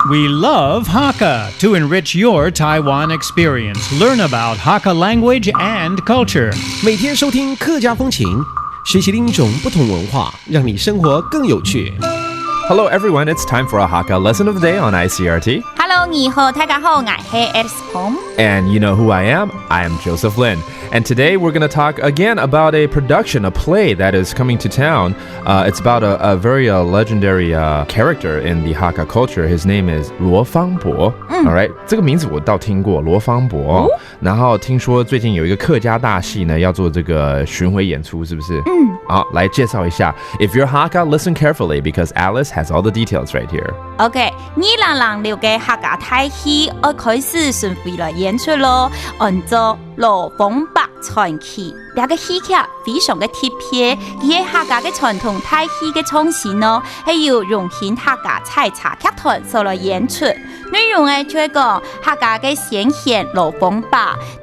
We love Hakka to enrich your Taiwan experience. Learn about Hakka language and culture. 每天收听客家风情，学习另一种不同文化，让你生活更有趣。Hello everyone, it's time for a Hakka lesson of the day on ICRT. Hello， 你好，大家好，我係 Alice Pong。 And you know who I am? I am Joseph Lin. And today we're going to talk again about a production, a play that is coming to town. It's about a very legendary character in the Hakka culture. His name is 罗芳伯。All right, 这个名字我倒听过，罗芳伯。然后听说最近有一个客家大戏呢，要做这个巡回演出，是不是？好，来介绍一下。If you're Hakka, listen carefully because Alice has all the details right here. OK， 你人了解客家大戲，我開始順序來演出咯。按照羅芳伯傳奇，這個戲劇非常嘅特別，佢係客家嘅傳統大戲嘅創新咯，係要用現客家採茶劇團所來演出。內容係就係講客家嘅先賢羅芳伯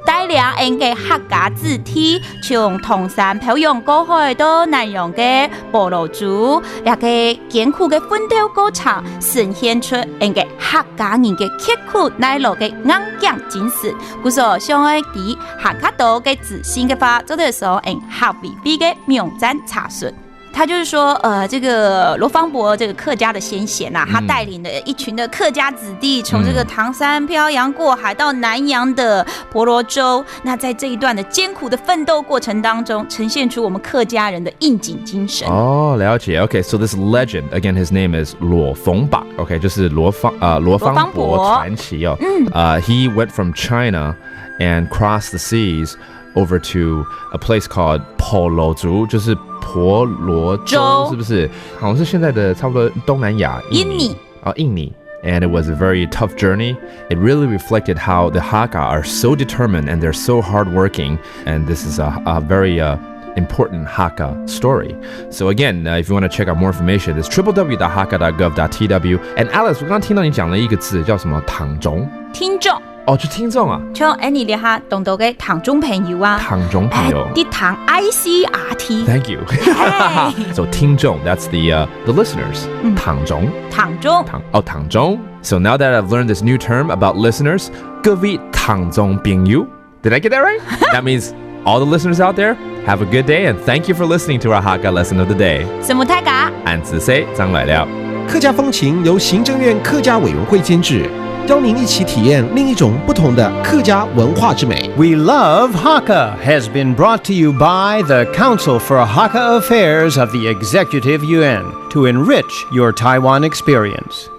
帶領人嘅客家子弟，從唐山漂洋過海到南洋嘅婆羅洲，這個艱苦嘅奮鬥過程，呈現出人嘅客家人嘅刻苦耐勞嘅硬頸精神。故所相愛啲客家島嘅自信嘅話，做的時候人客比比嘅名讚茶順。他就是说，这个罗芳伯这个客家的先贤啊，他带领了一群的客家子弟，从这个唐山漂洋过海到南洋的婆罗洲。那在这一段的艰苦的奋斗过程当中，呈现出我们客家人的应景精神。哦，了解。Okay, so this legend again, his name is 罗芳伯。Okay, 就是罗芳伯传奇哦。He went from China and crossed the seas over to a place called 婆罗洲，就是婆罗洲，是不是？好像是现在的差不多东南亚，印尼。And it was a very tough journey. It really reflected how the Hakka are so determined and they're so hardworking. And this is a very important Hakka story. So again, if you want to check out more information, it's www.hakka.gov.tw. And Alice, 我刚刚听到你讲了一个字，叫什么？堂中。听众。哦，就聽眾啊！像你哋下懂到嘅堂中朋友啊，堂中朋友，啲堂 ICRT。 Thank you. So 聽眾 that's the listeners. 堂中。堂中。So now that I've learned this new term about listeners, 各位堂中朋友 Did I get that right? That means all the listeners out there, have a good day and thank you for listening to our Hakka lesson of the day. 什麼大家？俺自say張來了。客家風情由行政院客家委員會監製，邀您一起體驗另一種不同的客家文化之美。 We love Hakka has been brought to you by the Council for Hakka Affairs of the Executive Yuan to enrich your Taiwan experience.